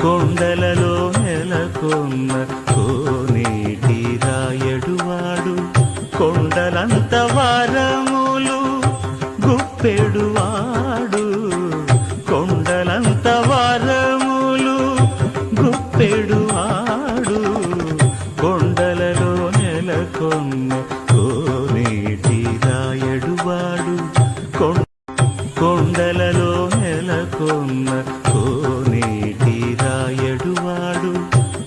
కొండలలో నెలకొన్న కోనేటి రాయడువాడు కొండలంత వారములు గుప్పెడువాడు కొండలంత వారములు గుప్పెడువాడు కొండలలో నెలకొన్న కోనేటి రాయడువాడు కొండలలో నెలకొన్న కోనేటి రాయడువాడు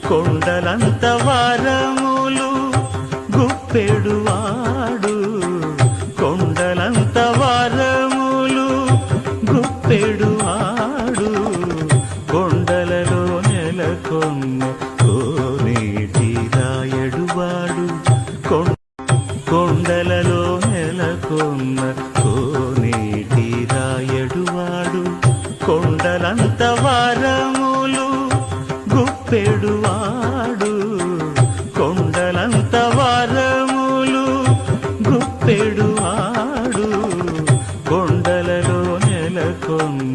కొండలంత వారములు గుప్పెడువాడు కొండలంత వారములు గుప్పెడువాడు కొండలలో నెలకొన్న కోనేటి రాయడువాడు కొండలలో నెలకొన్న కోనేటి రాయడువాడు కొండలంత వారములు గుప్పెడువాడు కొండలంత వారములు గుప్పెడువాడు కొండలలో నెలకొన్న